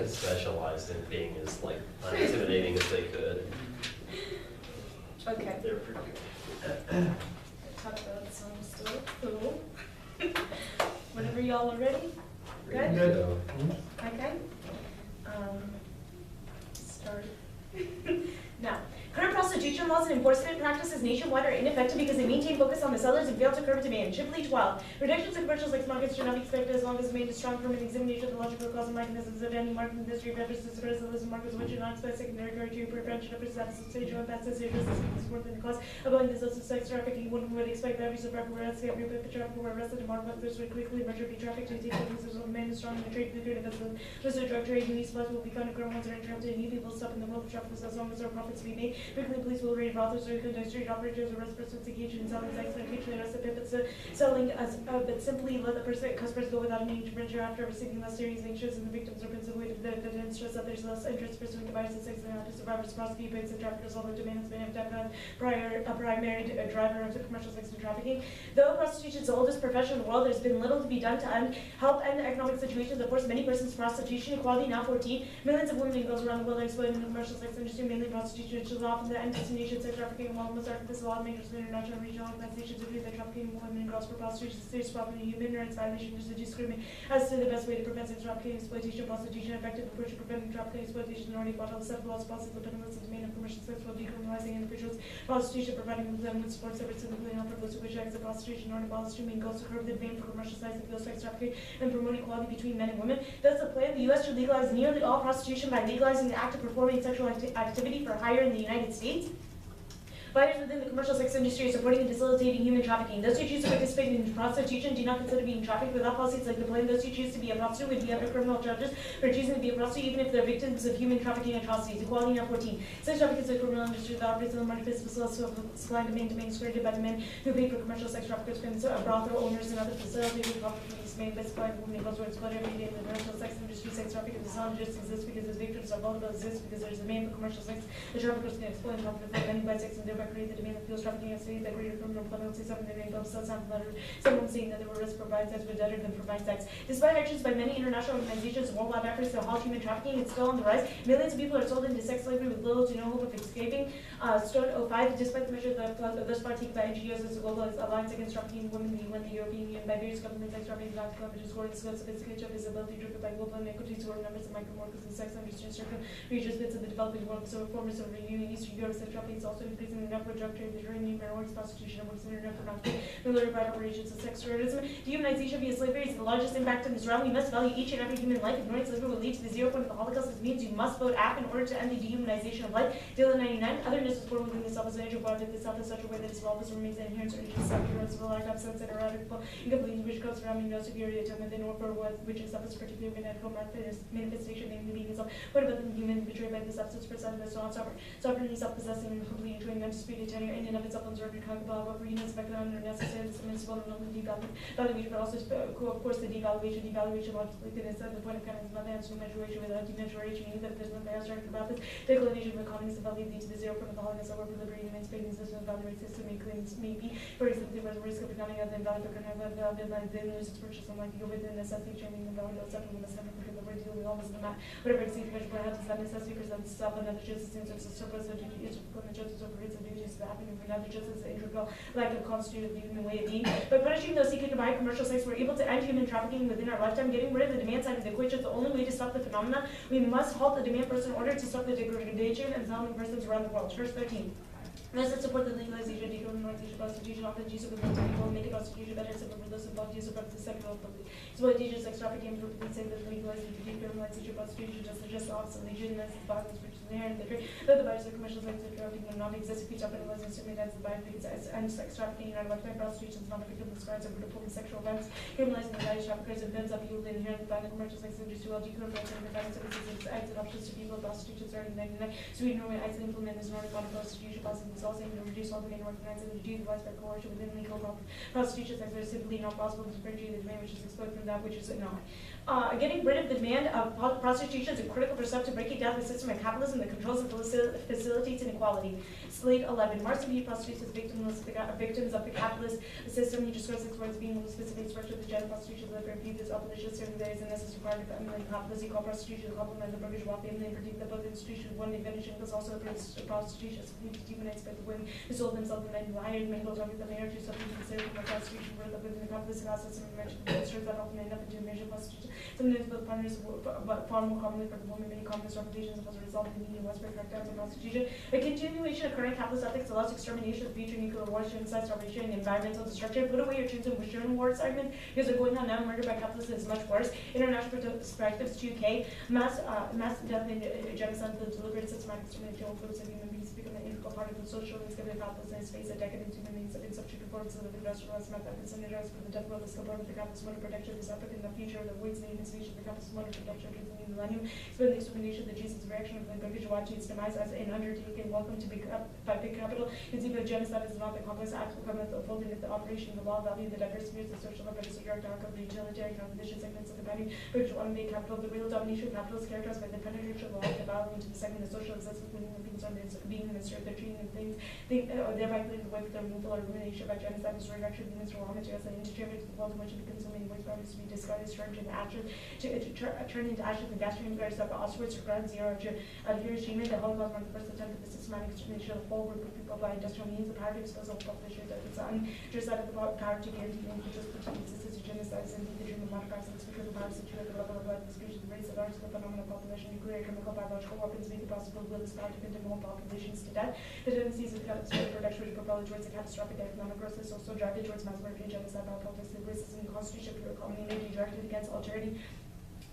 had specialized in being as like unintimidating as they could. Okay. They're pretty good. Talk about some stuff. Cool. Whenever y'all are ready. Good? So, Okay. Start. Now, current prostitution laws and enforcement practices nationwide are ineffective because they maintain focus on the sellers and fail to curb demand. Simply 12. Reductions in commercial sex markets should not be expected as long as made strong from an examination of the logical cause and mechanisms of any market industry references to illicit markets which do not expect secondary criteria prevention of substantial impacts as serious as more than the cause of owing this illicit sex trafficking. One would expect that use of reference to every traffic were arrested and marked others would quickly measure be traffic to take places of men is strong in the trade figure because the illicit drug trade and these supplies will be found to grow once are interrupted and new people stop in the world of traffic as long as there are profits to be made. Frequently, police will raid brothels or conduct street operators, arrest persons engaged in selling sex, and occasionally arrest the pimpets selling but simply let the customers go without any intervention after receiving less serious anxious, and the victims are principally the evidence stress that there's less interest pursuing the vices sex and not to survivors prosecute pigs and traffickers, although demands may have to have a primary driver of the commercial sex and trafficking. Though prostitution is the oldest profession in the world, there's been little to be done to help end the economic situations that force many persons to prostitution. Equality now 14. Millions of women and girls around the world are exploited in the commercial sex industry, mainly prostitution, which is often the end destination. Sex trafficking, while most artists, lawmakers, and international and regional organizations agree that trafficking women and girls for prostitution is a serious problem and human rights violation is to discriminate as to the best way to prevent sex trafficking, exploitation, prostitution, effective approach to preventing trafficking, exploitation, and already bought all the set laws, policies, the benefits of demand of commercial sex while decriminalizing individuals, prostitution, providing them with support services, including offer those who wish acts of prostitution, or abolish streaming goals to curb the demand for commercial sex and sex trafficking, and promote equality between men and women. Thus, the plan, the U.S. should legalize nearly all prostitution by legalizing the act of performing sexual activity for hire in the United States. Buyers within the commercial sex industry are supporting and facilitating human trafficking. Those who choose to participate in prostitution do not consider being trafficked. Without policies like the plan, those who choose to be a prostitute would be under criminal charges for choosing to be a prostitute, even if they're victims of human trafficking atrocities. Equality now 14. Sex trafficking is a criminal industry that operates in the market of supply and demand is created by the men who pay for commercial sex traffickers, brothel owners, and other facilities who profit from this made by supplying women and girls who are exploited every day in the commercial sex industry. Sex trafficking does not just exist because its victims are vulnerable, it exists because there is a demand for commercial sex. The traffickers can exploit and profit from many by sex and thereby create the demand that fuels trafficking and states that greater criminal penalties, something they may both sound letter, someone saying that they were risk provide sex were better than provide sex. Despite actions by many international organizations and worldwide efforts to halt human trafficking, it's still on the rise. Millions of people are sold into sex slavery with little to no hope of escaping. Stone 05, despite the measures that thus far taken by NGOs as a global alliance against trafficking women, the UN, the European Union, by various governments, sex trafficking black countries who are in scope sophistication, visibility driven by global inequities, who are numbers of migrant workers in sex industry in certain regions, bits of the developing world. So reformers over in Eastern Europe, sex trafficking is also increasing the number of drug trade, Mediterranean minorities, prostitution, and works in internet pornography, military vital regions of sex tourism. Dehumanization via slavery is the largest impact in this realm. You must value each and every human life. Ignoring slavery will lead to the 0 point of the Holocaust. This means you must vote AF in order to end the dehumanization of life. Dylan 99. Otherness is born within the self as an angel, brought into the self in such a way that its lawless remains an inherent urge to self-ignorance of the lack of sense and erratical, incomplete, which comes from no superior to within or for what which itself is particularly fanatical manifestation, namely being itself. What about the human betrayed by the substance for son of the sovereignly self-possessing and complete enjoying undisputed tenure in and of itself observed and conquerable, what for humans expected under necessary, this municipal and only devaluation, but also of course the devaluation logically fitness at the point of counting not answering measuration without demeasuration, meaning that there's no bias argument about this. Declination of economies of value leads to the 0 point of the Holocaust, however, liberty and space system of value system may claims may be. For example, there was a risk of becoming other than value, but not value by then lose its purchase and like you within necessity training the value of something we must have because we're dealing almost in the map. Whatever exchange measure perhaps is that necessity presents itself another justice in terms of surplus of duties when the justice operates and duties that happen for another justice the integral lack of constituted human way of being. By punishing those seeking to buy commercial sex, we're able to end human trafficking within our lifetime. Getting rid of the demand side of the equation is the only way to stop the phenomenon. We must halt the demand person in order to stop the degradation and settlement persons around the world. Verse 13. Those that support the legalization, decriminalization, prostitution, often use of the people, make prostitution better, simple for those involved, use of the sexual public. Exploitation, sex trafficking, improvement, say that legalizing, decriminalization, prostitution, just the opposite, legitimize the violence, which is inherent in the trade. Though the buyers of commercial sex trafficking will not exist if we stop penalizing certain as the buyer because and sex trafficking in our lifetime, prostitution is not a victim of crimes of brutal sexual violence. Criminalizing the buyers, traffickers, and bends up you the inherent by the commercial sex industry while decriminalizing the violence services acts and options to people, prostitution starting in 1999. Sweden, Norway, Iceland implement this Nordic model prostitution policy. Also aiming to reduce all the main organizing and reduce widespread coercion within legal prostitution sex is simply not possible to differentiate the demand which is exploited from that which is not. Getting rid of the demand of prostitution is a critical step to breaking down the system of capitalism. capitalism that controls and facilitates inequality. Slate 11. Marx viewed prostitutes as victims of the capitalist system. He describes sex work as being the specific structure of the gender prostitution that viewed as opposition serving there is a necessary part of feminine capitalism. He called prostitution to complement the bourgeois family, in particular both institutions. One definition was also against prostitution as demonized by the women who sold themselves to men who hired men, those under the marriage, who something considered for prostitution were within the capitalist class system. Mentioned the ministers that often end up into a measure of prostitution. Sometimes both partners, but far more commonly for the woman, many complex reputations as a result of the media Western crackdowns on prostitution. A continuation of current capitalist ethics allows extermination of future nuclear wars, genocide, starvation, and environmental destruction. Put away your tunes and Western wars argument because they're going on now. Murder by capitalism is much worse. International perspectives 2K. Mass death and genocide, the deliberate systematic extermination of groups of human beings become an integral part of the social and skilled capitalism in space. A decadent human beings have been subject to forms of the industrialized method and synergized for the death of the skill part of the capitalist mode of protection of this epoch in the future that awaits the human species of the capitalist mode of production of the new millennium. Spend the extermination of the Jesus' reaction of the bourgeois to its demise as an undertaking welcome to by big capital. Conceive of genocide as not the complex act of government unfolding of the operation of the law, value, the diverse views, the social and the direct arc of the utilitarian competition segments of the body, bourgeois made capital, the real domination of capital is characterized by the penetration of law, the value into the segment of social existence, when human beings are being administered, their treating and things, thereby clearing the way for their removal or elimination by genocide is reduction of humans to raw materials and industry to the world in which it becomes so many ways values to be discarded, turned into ashes, turn into ashes and gas train guards up Auschwitz or ground zero to Hiroshima. The Holocaust marked the first attempt at the systematic extermination of the whole group of people by industrial means. The power to expose all population that it's just out of the power to guarantee and just continue existence of genocide and the dream of modern crisis because the power situated at the level of life, the species of race, the large scale phenomenon of population, nuclear, chemical, biological weapons make it possible to will this power to condemn all populations to death. The tendencies of the catastrophic production which propel it towards a catastrophic economic growth is also directed towards mass murder and genocide by politics, the racism, and constitution of pure economy may be directed against alterity.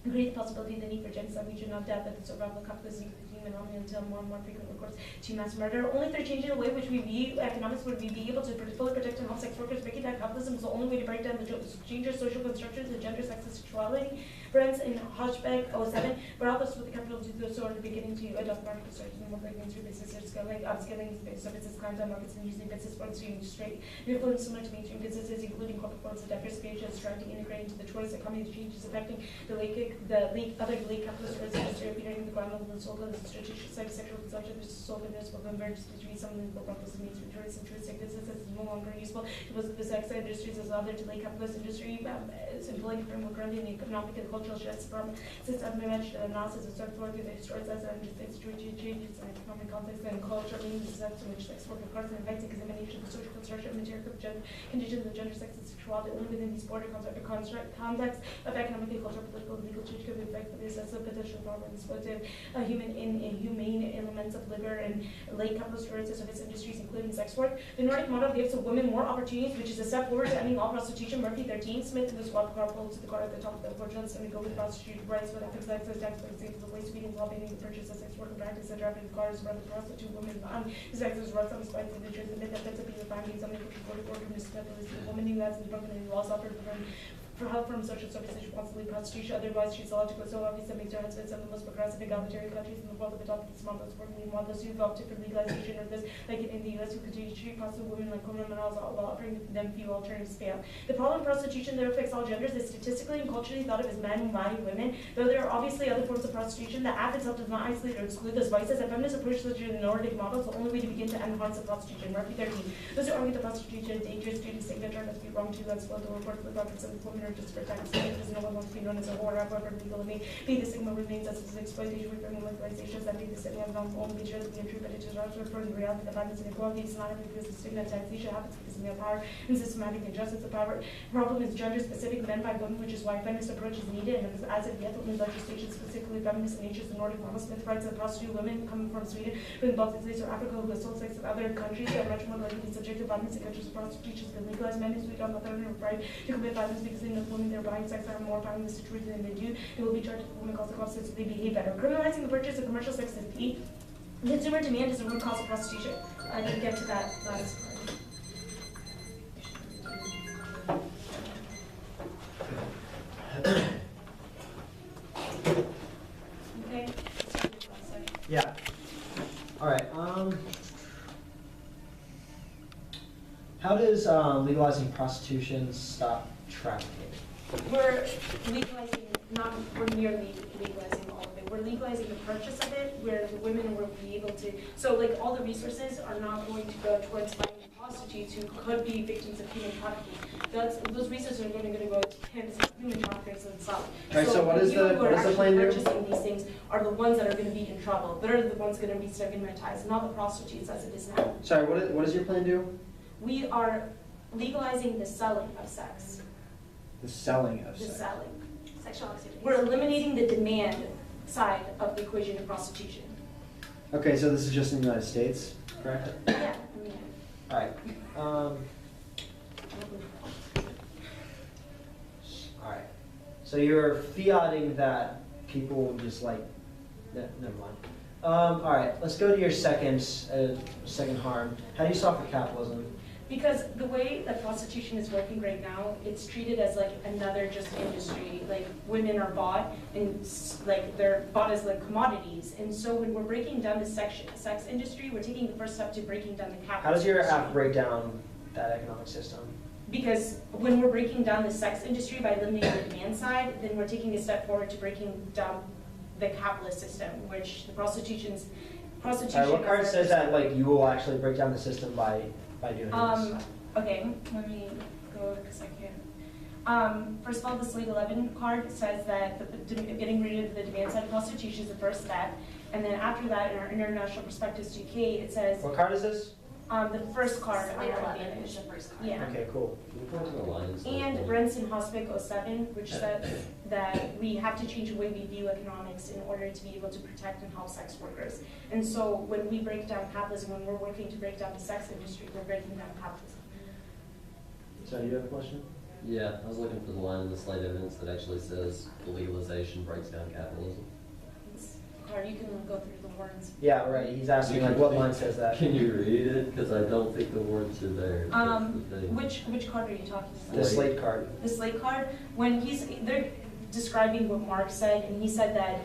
Create the possibility of the need for genocide, we should not doubt that the survival of capitalism phenomenon until more and more frequent recourse to mass murder. Only through changing the way which we view economics would we be able to fully protect and help sex workers. Breaking down capitalism is the only way to break down the dangerous social constructions of gender, sex, and sexuality. Friends in Hodgebag 07 brought us with the capital to do so in the beginning to adopt market research and more like mainstream business scaling, upscaling services, content markets, and using business forms to straight. New influence similar to mainstream businesses, including corporate forms of diversification, trying to integrate into the choice economy changes affecting the other late capitalist goods industry appearing in the ground level and sold as strategic sexual consumption. This is sold in this will converge between some of the purpose of mainstream choice and choice businesses is no longer useful to both the sex industries as other to late capitalist industry. It's employing framework currently in the economic and cultural shifts from since I've mentioned analysis of sex work, they destroy sex and institutional changes in economic context and culture means the sex in which sex work occurs and invites examination of the social construction and material conditions of gender, sex, and sexuality only within these border contexts of economic and cultural, political, and legal change could be affected by the assess of potential power and exploitive humane elements of labor and late capitalist service industries, including sex work. The Nordic model gives women more opportunities, which is a step forward to ending all prostitution. Murphy 13, Smith and the squad car pulled to the car at the top of the fortunes and we go with prostitute rights with ethics, access, tax, for example, the waste meeting, lobbying, the purchase of sex work and practice, and driving cars around the prostitute women on the sex is runs on the spine of the truth, and myth that that's a piece of finding something which is from this woman who has in the broken and laws offered for help from social services, she wants to leave prostitution, otherwise she's illogical, so obvious that makes her husband some of the most progressive egalitarian countries in the world at the top of this model, supporting meanwhile those who vote for legalization of this, like in the US, who continue to treat prostitute women like criminals while offering them few alternatives fail. The problem of prostitution that affects all genders is statistically and culturally thought of as men, body, women, though there are obviously other forms of prostitution. The act itself does not isolate or exclude those vices. A feminist approach to the Nordic model is the only way to begin to end the harms of prostitution. Murphy 13. Those who argue that prostitution is dangerous due to signature must be wrong too. Let's float the report with doctors of women are just for tax. Because no one wants to be known as a whore, however legal it may be. The stigma remains as an exploitation with militarizations that be the stigma of non-only features of the untrue, but it is also referring to the reality of violence and equality. It's not because the stigma taxation happens because of male power and systematic injustice of power. The problem is gender-specific men by women, which is why a feminist approach is needed. And as of yet, women's legislation, specifically feminist in nature, the Nordic model. Smith writes that prostitute women coming from Sweden, from the Baltic states or Africa, who have sold sex in other countries that are much more likely to be subject to violence in countries where prostitution has been legalized. Men in Sweden on the other hand are afraid to commit violence because they know women they're buying sex are more violent to truth than they do. They will be charged with women cause of consequences so they behave better. Criminalizing the purchase of commercial sex is key. Consumer demand is the root cause of prostitution. I can get to that last part. Okay. Yeah. All right. How does legalizing prostitution stop trafficking? We're legalizing, we're nearly legalizing all of it. we're legalizing the purchase of it, where the women will be able to, so like all the resources are not going to go towards finding prostitutes who could be victims of human trafficking. Those resources are going to go to pimps and human traffickers themselves. Right, so what is the plan do? Purchasing these things are the ones that are going to be in trouble. They're the ones going to be stigmatized, not the prostitutes as it is now. Sorry, what does your plan do? We are legalizing the selling of sex. The selling of The sex. selling. Sexual activity. We're eliminating the demand side of the equation of prostitution. Okay, so this is just in the United States, correct? Yeah, I mean, All right. All right. So you're fiating that people will just like, never mind. All right, let's go to your second harm. How do you solve for capitalism? because the way that prostitution is working right now, it's treated as like another just industry. Like women are bought and like they're bought as like commodities. And so when we're breaking down the sex industry, we're taking the first step to breaking down the capitalist How does your industry. app break down that economic system? Because when we're breaking down the sex industry by eliminating the demand side, then we're taking a step forward to breaking down the capitalist system, which the prostitution. All right, what card says that like you will actually break down the system by doing this? Okay, let me go because I can't. First of all, the Slate 11 card says that getting rid of the demand side prostitution is the first step, and then after that, in our international perspectives to UK, it says What card is this? the first card on Slate our 11 advantage. is the first card. Yeah. Okay, cool. Can you point to the lines? And Brenson Hospic 07, which says that we have to change the way we view economics in order to be able to protect and help sex workers. And so when we break down capitalism, when we're working to break down the sex industry, we're breaking down capitalism. So you have a question? Yeah, I was looking for the line in the slate evidence that actually says the legalization breaks down capitalism. It's hard, you can go through the words. Yeah, right. He's asking like what line says that? Can you read it? Because I don't think the words are there. That's the thing. Which card are you talking about? The slate card. The Slate card, when they're describing what Mark said, and he said that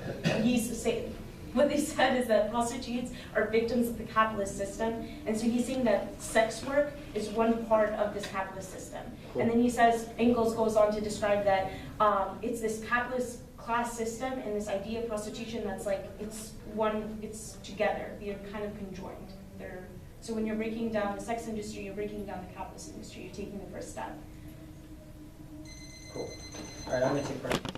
what they said is that prostitutes are victims of the capitalist system, and so he's saying that sex work is one part of this capitalist system. Cool. And then he says, Engels goes on to describe that it's this capitalist class system and this idea of prostitution that's like, it's together, they're kind of conjoined. So when you're breaking down the sex industry, you're breaking down the capitalist industry, you're taking the first step. Cool. All right, I'm gonna take questions.